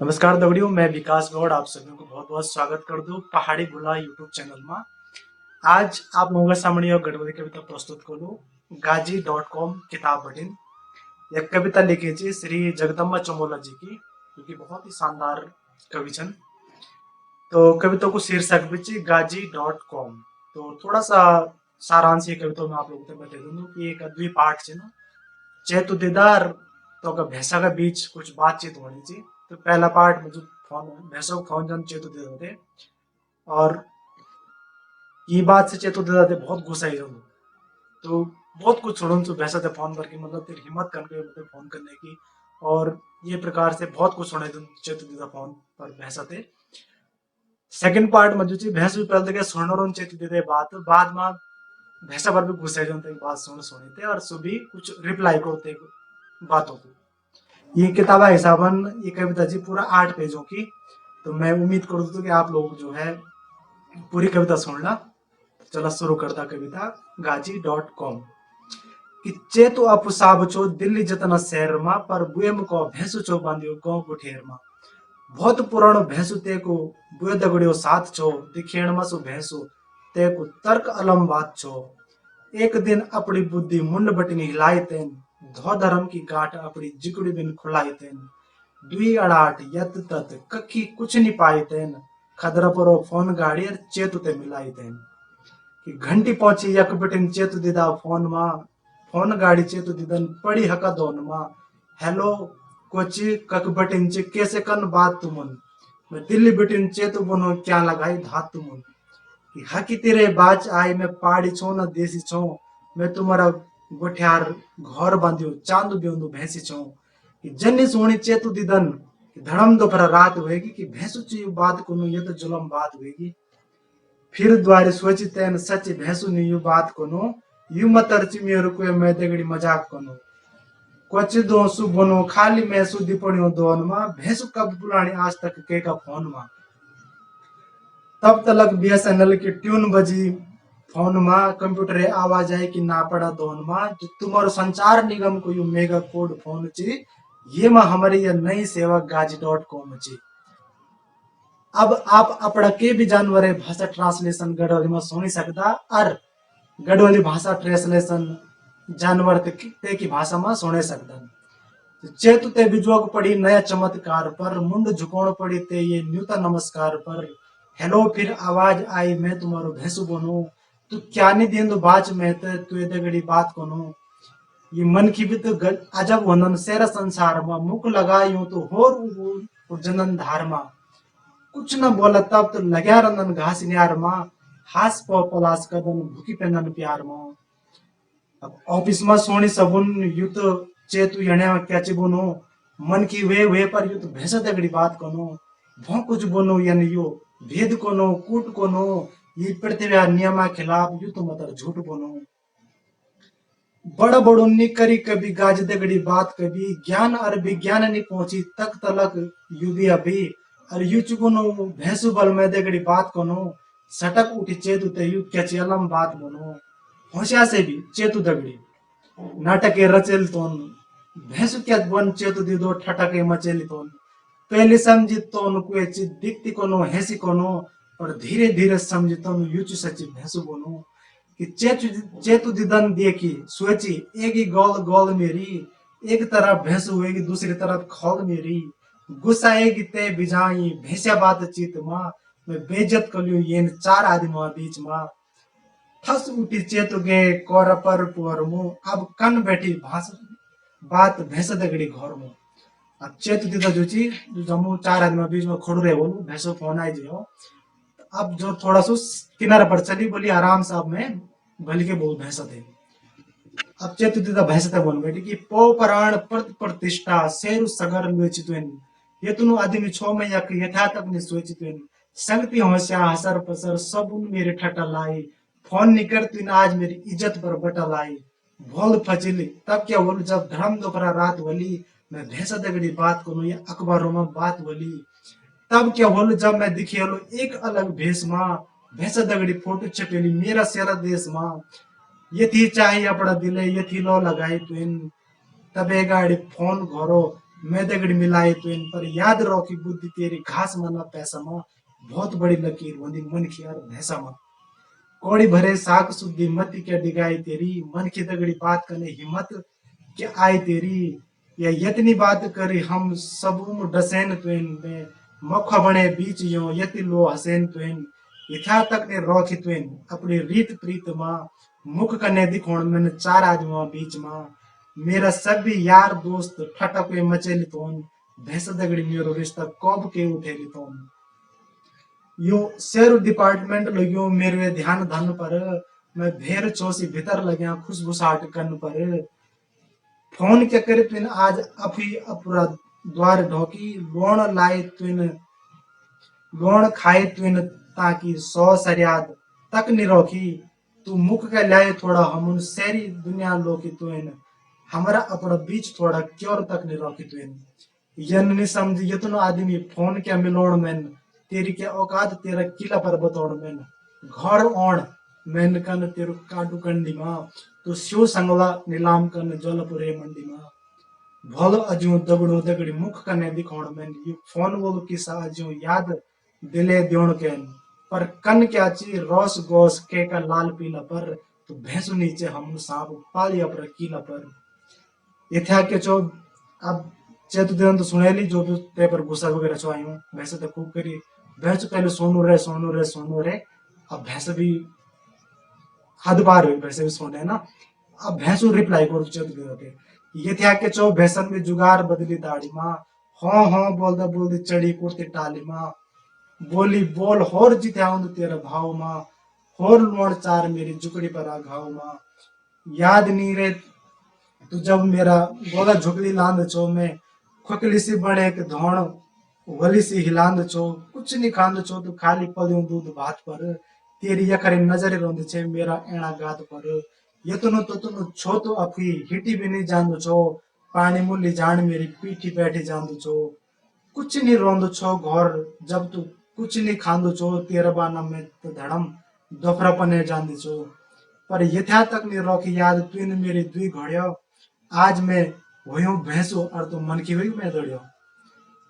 नमस्कार दगड़ियों, मैं विकास गौड़ आप सभी को बहुत बहुत स्वागत कर दूं पहाड़ी बुला यूट्यूब चैनल में। आज आप लोगों के सामने यह गढ़वाली कविता प्रस्तुत करूं गाजी.com किताब बटिन। यह कविता लिखी थी श्री जगदम्बा चमोला जी की, जो कि बहुत ही शानदार कवि छन। तो कविता को शीर्षक भी ची गाजी.com। तो थोड़ा सा सारांश ये कविता में आप लोगों को बता दूं कि एक अद्भुत पाठ है ना, चेतु दीदार तो का भैंसा का बीच कुछ बातचीत होनी चाहिए। तो पहला पार्ट में जो फोन भैंसों को फोन जन चेतु दे देते और ये बात से चेतु दे देते बहुत गुस्सा ही जाऊँ। तो बहुत कुछ छोड़ो तो भैंसा से फोन करके मतलब तेरी हिम्मत करके मतलब फोन करने की। और ये प्रकार से बहुत कुछ सुने तुम चेतु दीदा फोन पर भैंसा थे। सेकंड पार्ट में जो चीज भैंस भी पहले तक सुन और चेतु दीदे बात बाद में भैंसा पर भी गुस्सा ही जाते बात सुने थे और सुबह कुछ रिप्लाई करते बातों को। ये किताब है हिसाबन ये कविता जी पूरा 8 पेजों की। तो मैं उम्मीद करता हूँ कि आप लोग जो है पूरी कविता सुनना। चलो शुरू करता कविता गाजी.com। कि चेतो अपु साब छो दिल्ली जतना शहर मा पर बुएम को भैंसु छो बांधियो गांव को ठेर मा। बहुत पुरानो भैंसु तेको बुए दगड़ियो साथ छो दिखेण मा सु भैंसु तेको तर्क अलम बात छो। एक दिन अपनी बुद्धि मुंड बटिन हिलाई तेन धो धर्म की गांठ अपनी जिगड़ी बिन खुलाई तेन दुई अड़ाट यत तत कखी कुछ नहीं पाई तेन खदरा परो फोन गाड़ी और चेतु ते मिलाई तेन। कि घंटी पहुंची यक बटिन चेतु दिदा फोन मा फोन गाड़ी चेतु दिदन पड़ी हका दोन मा। हेलो कोची कक बटिन चे कैसे कन बात तुमन मैं दिल्ली बटिन चेतु बनो क्या लगाई धात तुमन। कि हकी तेरे बाच आई मैं पहाड़ी छो न देसी छो मैं तुम्हारा गोठ्यार घर बांधियो चांदू बेंदू भैंसी छो। कि जन्नी सोनी चेतु दिदन कि धड़म दोपहर रात होएगी कि भैंसु ची बात को ये तो जुलम बात होएगी। फिर द्वारे सोची तेन सच भैंसु ने यू बात कोनो यू मतर चिमियर को मैं दगड़ी मजाक कोनो क्वच दो सु बनो खाली मैं सुधी पड़ियो दोन मा भैंसु कब बुलानी आज तक के का फोन मा। तब तलक बीएसएनएल की ट्यून बजी फोन मा कंप्यूटर आवाज आई कि ना पड़ा दोन मा जो तुम्हारो संचार निगम को यू मेगा कोड फोन ची ये मा हमारी ये नई सेवा गाजी.com ची। अब आप अपना के भी जानवर है भाषा ट्रांसलेशन गढ़वाली में सुनी सकता और गढ़वाली भाषा ट्रांसलेशन जानवर ते की भाषा में सुने सकता। चेतु ते बिजोग पड़ी नया चमत्कार पर मुंड झुकोण पड़ी ते ये न्यूता नमस्कार पर। हेलो फिर आवाज आई मैं तुम्हारो भैंसु बनो तू क्या नहीं देंदो बाच में तू ये दगड़ी बात कोनो। ये मन की भी तो अजब वंदन सेरा संसार में मुख लगा यूं तो होर जनन धार मा कुछ न बोला तब तो लग्या रंदन घास न्यार मा हास पलास कदन भूखी पेनन प्यार मा। अब ऑफिस में सोनी सबुन यू तो चेतु यणे क्या ची बोनो मन की वे पर यू तो भैंसा दगड़ी बात कोनो भौ कुछ बोनो यन यो भेद कोनो कूट कोनो ये पृथ्वी नियमा खिलाफ यू तो मतलब झूठ बोनो। बड़ा बड़ो नी करी कभी गाज दगड़ी बात कभी ज्ञान और विज्ञान नहीं पहुंची तक तलक यू भी अभी और यू चुको भैंसु बल में दगड़ी बात कोनो सटक उठी चेतु ते यू क्या चलम बात बोनो। होशिया से भी चेतु दगड़ी नाटक रचेल तोन भैंसु क्या बन चेतु दी दो ठटके मचेली तोन पहले समझी तोन कुए चीज दिखती कोनो हैसी कोनो और धीरे धीरे समझी तोन यूचु सची भैंसु बोनो। कि चेतु चेतु दिदन देखी सोची एक ही गोल गोल मेरी एक तरफ भैंस हुएगी दूसरी तरफ खोल मेरी गुस्सा एक ते बिजाई भैंसिया बात चीत माँ मैं बेइज्जत कलियो ये चार आदमी बीच माँ ठस उठी चेतु गे कोर पर पुअर मुंह अब कन बैठी भास बात भैंस दगड़ी घर मुंह। अब चेतु दिदा जो ची जो जम्मू चार आदमी बीच में खड़ो रहे बोलू भैंसो फोन आई जियो। अब जो थोड़ा सा किनारे पर चली बोली आराम से अब मैं भल के बोल भैंसा थे। अब चेतु दिदा भैंसा थे बोल बेटी कि पो प्राण प्रतिष्ठा शेरु सगर लोचितवेन ये तुनु आदमी छो में यक यथार्थ अपनी सोचितवेन संगति होशिया हसर पसर सब उन मेरे ठटा लाई फोन निकर तुन आज मेरी इज्जत पर बटा लाई भोल फचिली। तब क्या बोलू जब धर्म दोपहर रात वली मैं भैंसा दगड़ी बात करूं या अखबारों में बात वली तब क्या बोलू जब मैं दिखेलो एक अलग भेष माँ भैंसा दगड़ी फोटो छपेली मेरा सेरा देश माँ ये थी चाहिए अपना दिले ये थी लो लगाई तुन तबे गाड़ी फोन घरो मैं दगड़ी मिलाई तुइन पर याद रहो कि बुद्धि तेरी घास मना पैसा में बहुत बड़ी लकीर होंदी मन की यार भैंसा में। कौड़ी भरे साग सुद्धी मती क्या डिगाई तेरी मन की दगड़ी बात करने हिम्मत क्या आई तेरी। या यतनी बात करी हम सबूम डसेन तुइन में मौका बने बीच यो यति लो हसेन तुइन। इथा तक ने रोकी तुइन अपनी रीत प्रीत मां मुख कने दिखोण मैंने चार आदमियों बीच मां। मेरा सभी यार दोस्त ठटक के मचेली तोन भैंस दगड़ी मेरो रिश्ता कब के उठेली तोन। यो शेर डिपार्टमेंट लग्यो मेरे ध्यान धन पर मैं भेर चौसी भीतर लग्या खुशबुसाहट कन पर। फोन क्या करे तुन आज अफी अपरा द्वार ढोकी लोण लाए तुन लोण खाए तुन ताकि सौ सरियाद तक निरोखी। तू मुख का लाए थोड़ा हम शहरी दुनिया लोकी तुन हमारा अपना बीच थोड़ा क्योर तक निरोखी तुन। यन नहीं समझ यतनो आदमी फोन क्या मिलोण मैन तेरी क्या औकात तेरा किला पर बतौड़ मैन घर ओण मैन कन तेरु काटू कंडी मां तो स्यो संगला नीलाम कन जलपुरे मंडी मां। भल अज्यू दगड़ो दगड़ी मुख कने दिखोण मैन यू फोन वो किस्सा अज्यू याद दिले द्योण कैन। पर कन क्या ची रोस गोस के का लाल पीला पर तो भैंसु नीचे हम सांप पाली अपर कीला पर। इत्या के चो अब चेतु देन तो सुनेली जो भी पेपर गुस्सा वगैरह छो आयूं भैंस तो खूब करी भैंस पहले सोनू रे सोनू रे सोनू रे अब भैंस भी हद पार हुई भैंस भी सोने ना। अब भैंसु रिप्लाई करो चेतु देन के ये था के चो भैंसन में जुगार बदली दाढ़ी मां हाँ बोलदा बोलदी चढ़ी कुर्ती टाली मां। बोली बोल होर जिते आउंद तेरा भाव मां होर लोण चार मेरी जुकड़ी पर आ घाव मां। याद नहीं रे तू जब मेरा गोला झुकली लांद छो मैं खुकली सी बने के धौण वली सी हिलांद छो कुछ नहीं खांद छो तू खाली पल्यूं दूध भात पर तेरी यखरे नजर रोंद छे मेरा एना गात पर। यतनो ततनो छो तो अफी हिटी भी नहीं जांद छो पानी मुली जान मेरी पीठी बैठी जांद छो। कुछ नहीं रोंद छो घर जब तू कुछ नहीं खांद छो तेरा बाना में तो धड़म दोफरा पने जांद छो। पर यथा तक नहीं रोकी याद तुन मेरी दुई घड़ियो आज मैं वही भैंसो और तू मन की हुई मैं दौड़ियो।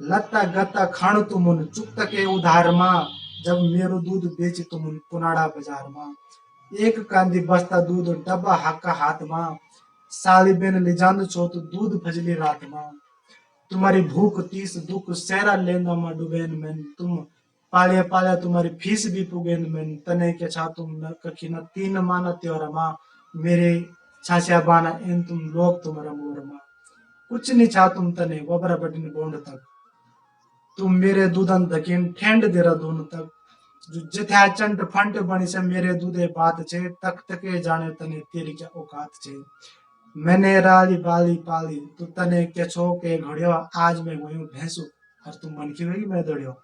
लत्ता गत्ता खाणु तुमुन चुक्त के उधार मां जब मेरो दूध बेची तुमुन पुनाड़ा बाजार मां। एक कांदी बस्ता दूध डब्बा हक्का हाथ मां साली बेन ले जांद छो तो दूध फजली रात मां। तुम्हारी भूख तीस दुख सहरा लेंदा मां डुबेन मैन तुम पालिया पालिया तुम्हारी फीस भी पुगेन मैन तने के छा तुम न कखी न तीन माना त्योरा मां मेरे छाछा बाना इन तुम लोग तुम्हारा मोर मां। कुछ नहीं छा तुम तने वबरा बटिन बोंड तक तुम मेरे दूधन धकिन ठेंड देरा दून तक जो जिथे चंट फंट बनी से मेरे दूधे बात छे तक तके जाने तने तेरी क्या औकात छे। मैंने राली बाली पाली तू तने के छो के घड़ियो आज मैं वही भैंसू और तुम मन की वही मैं दौड़ियो।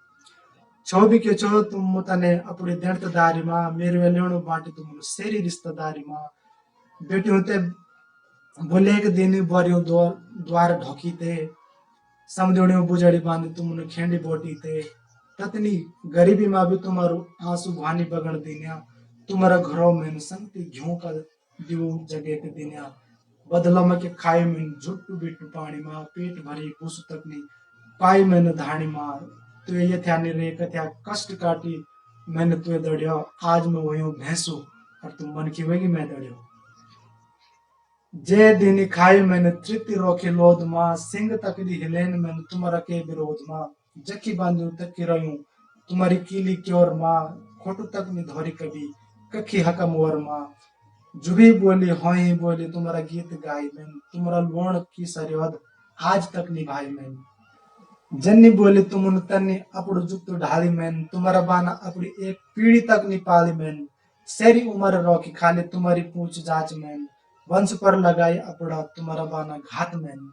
छो भी के छो तुम तने अपनी दर्ददारी मां मेरे वेलेणु बाटी तुम सेरी रिश्तेदारी मां। बेटी होते बोले एक दिन बरियो द्वार ढोकी थे समझोड़ियो बुजड़ी बांधी तुमने खेंडी बोटी थे ततनी गरीबी मां भी तुम्हारो आंसू भानी बगड़ दिन्या तुम्हारा घरों में संगति घ्यों का दियो जगे के दिन्या। बदला में के खाई में झुट्टू बिट्टू पानी मां पेट भरी घुस तक नहीं पाई मैंने धानी मां। तो ये था रे कथया कष्ट काटी मैंने तुए दड़ियो आज मैं वही भैंसू और तुम मन की वही मैं दड़ियो। जे दिन खाई मैंने तृप्ति रोके लोध मां सिंह तक दी हिलेन मैंने तुम्हारा के विरोध मां। जकी बांधू तक की रहूं तुम्हारी कीली क्योर मां खोटू तक नहीं धोरी कभी कखी हका मोर मां। जुबी बोली होई बोली तुम्हारा गीत गाई मैन तुम्हारा लोण की सरियद आज तक निभाई मैन। जन्नी बोली तुम तन्नी अपड़ जुक्त ढाली मैन तुम्हारा बाना अपनी एक पीढ़ी तक नहीं पाली मैन। सेरी उम्र रोकी खाली तुम्हारी पूछ जाच मैन वंश पर लगाई अपड़ा तुम्हारा बाना घात मैन।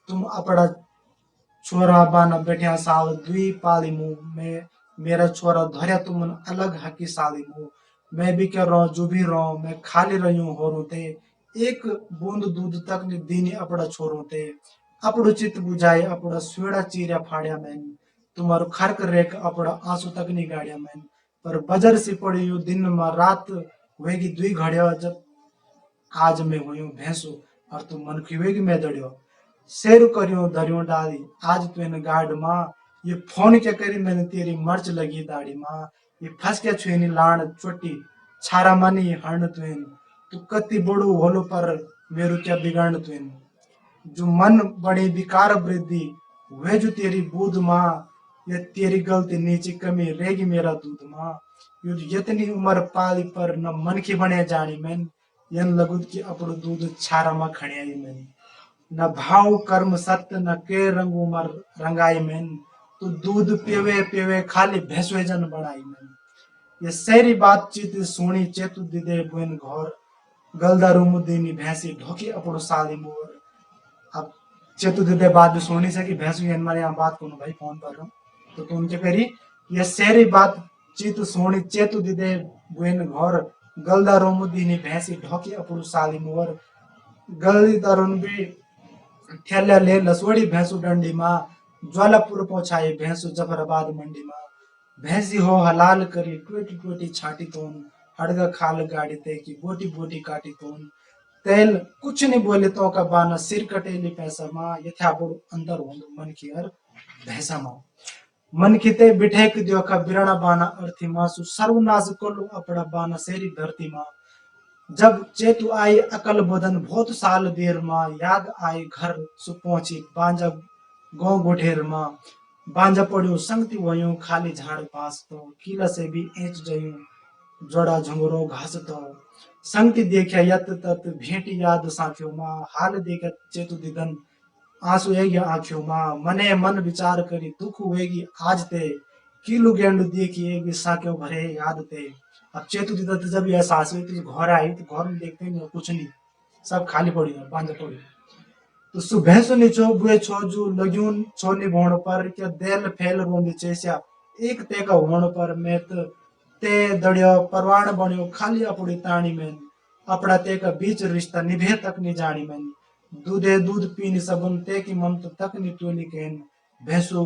तुम अपड़ा छोरा बाना बैठा साल दुई पाली मुंह में मेरा छोरा धोरिया तुम अलग हकी साली मुंह। मैं भी क्या रहा जो भी रहा मैं खाली रही हूँ होरू ते एक बूंद दूध तक नहीं दीनी अपड़ा छोरों ते अपड़ो चित बुझाई अपड़ा स्वेड़ा चीरा फाड़िया मैन। तुम्हारो खरक रेख अपड़ा आंसू तक नहीं गाड़िया मैन। पर बजर सी पड़ी यू दिन में रात वेगी दुई घड़िया जब आज मैं हुई भैंसू और तुम मन की वेगी मैं दड़ियो। शेर करियो दरियो डाली आज तुन गाड माँ, ये फोन क्या करी मैंने तेरी मर्च लगी दाढ़ी माँ, ये फंस क्या छुनी लाण चोटी छारा मनी हर्ण तुन, तू कति बड़ू होलो पर मेरू क्या बिगाड़ तुन, जो मन बड़ी विकार वृद्धि वह जो तेरी बूद माँ, ये तेरी गलती नीची कमी रहेगी मेरा दूध माँ, यो यतनी उम्र पाली पर न मन की बने जानी मैन, यन लगुद की अपड़ो दूध छारा माँ खड़ियाई मैन, न भाव कर्म सत्य न के रंग उमर रंगाई मैन, तू दूध पीवे पीवे खाली भैंसवे जन बढ़ाई मैन, ये सारी बातचीत सुनी चेतु दिदे बुन घर, गलदारू मुद्दीनी भैंसी ढोकी अपड़ो साली मोर, अब चेतु दिदे बात भी सुनी से कि भैंसु ये हमारे यहाँ बात करो भाई फोन पर रहो, तो उनके करी ये सारी बातचीत सुनी चेतु दिदे बुन घर, गलदारू मुद्दीनी भैंसी ढोकी अपड़ो साली मोर, गली तरुण भी ठेल्याले लसवड़ी भैंसु डंडी माँ, ज्वालापुर पहुंचाई भैंसु जफराबाद मंडी माँ, भैंसी हो हलाल करी टोटी टोटी छाटी तोन, हड़गा खाल गाड़ी ते की बोटी बोटी काटी तोन, तेल कुछ नहीं बोले तो का बाना सिर कटेली पैसा माँ, यथा बड़ो अंदर होंदो मन की हर भैंसा माँ, मन किते बिठेक दियो का बिरणा बाना अर्थी माँ, सु सर्वनाश कोलो अपना बाना सेरी धरती माँ, जब चेतु आई अकल बदन बहुत साल देर माँ, याद आई घर सु पहुंची बांजा गाँव गोठेर माँ, बांजा पड़्यो संगति वयो खाली झाड़ पास तो, किला से भी एंच जयो जोड़ा झुंगरो घास तो, संगति देखा यत तत भेंटी याद साथियों माँ, हाल देखा चेतु दिगन आंसू एगी आंखियों माँ, मने मन विचार करी दुख हुएगी आज ते, किलु गेंडू देखिएगी साक्यों भरे याद ते, अब चेतु दीदा तो जब ये एहसास हुई तो घर आई तो घर में देखते ही नहीं कुछ नहीं, सब खाली पड़ी है बांझा पड़ी, तो सुबह सु निचो बुए छो जो लग्यून छोनी भोण पर क्या देल फैल रोंदी चेस्या, एक ते का होण पर मैं तो ते दड़ियो परवान बण्यो खाली अपनी ताणी में, अपना ते का बीच रिश्ता निभे तक नहीं जानी मैन, दूधे दूध पीनी सबन ते की ममता तक नहीं टोली केन, भैंसु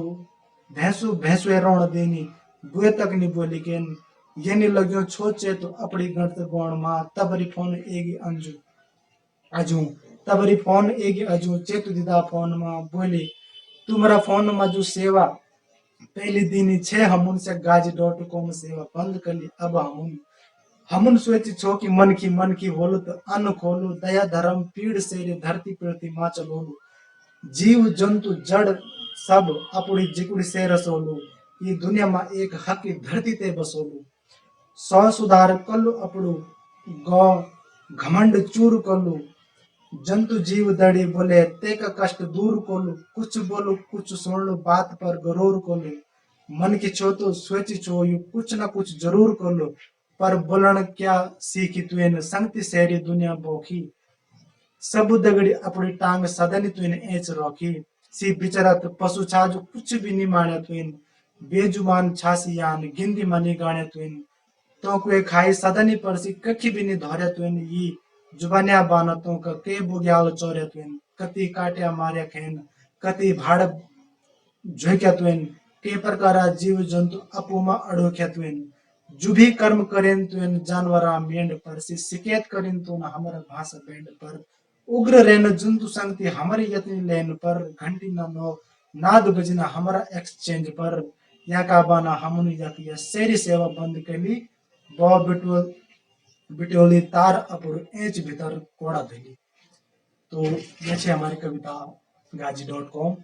भैंसु भैंसुए रोण देनी बुए तक नहीं बोली केन, ये नहीं लग्यो छोचे तो अपनी गणत गौण माँ, तबरी फोन एगी अंजू अजू, तबरी फोन एगी अजू चेतु दिदा फोन माँ बोली, तुम्हारा फोन में जो सेवा पहली दिन छे हमुन से गाजी.com सेवा बंद कर ली, अब हमुन सोची छो कि मन की बोलो तो अन्न खोलो, दया धर्म पीड़ से रे धरती पृथ्वी माँ चलोलू, जीव जंतु जड़ सब अपनी जिकुड़ी से रसोलू, ये दुनिया में एक हक की धरती ते बसोलू, सौ सुधार कल्लू अपड़ू गौ घमंड चूर कल्लू, जंतु जीव दड़ी बोले ते का कष्ट दूर कोलू, कुछ बोलो कुछ सुन लो बात पर गरूर कोलू, मन की छो तो सोची छो यू कुछ ना कुछ जरूर कोलू, पर बोलन क्या सीखी तुएन संगति शहरी दुनिया बोखी, सब दगड़ी अपनी टांग सदनी तुइन एच रखी, सी बिचरत पशु छा जो कुछ भी नहीं माने तुइन, बेजुबान छासी यान गिंदी मनी गाने तुइन, तो कोई खाई सदनी परसी कखी भी नहीं धोरे तुइन, ये जुबानिया बाना तो का के बुग्याल चोरे तुइन, कति काटिया मारे खेन, कति भाड़ झोंक्या तुइन, के प्रकारा जीव जंतु अपुमा अड़ोख्या तुइन, जो भी कर्म करें तुइन जानवरा मेंढ पर से शिकायत करें तो न हमारा भाषा बैंड पर, उग्र रहन जंतु संगति हमारी यत्न लेन पर, घंटी न नो नाद बजना हमारा एक्सचेंज पर, या का बाना हमनु या सेरी सेवा बंद कली, बॉ बिटोल बिटोली तार अपड़ एच भीतर कोड़ा धली। तो ये छे हमारी कविता गाजी.com।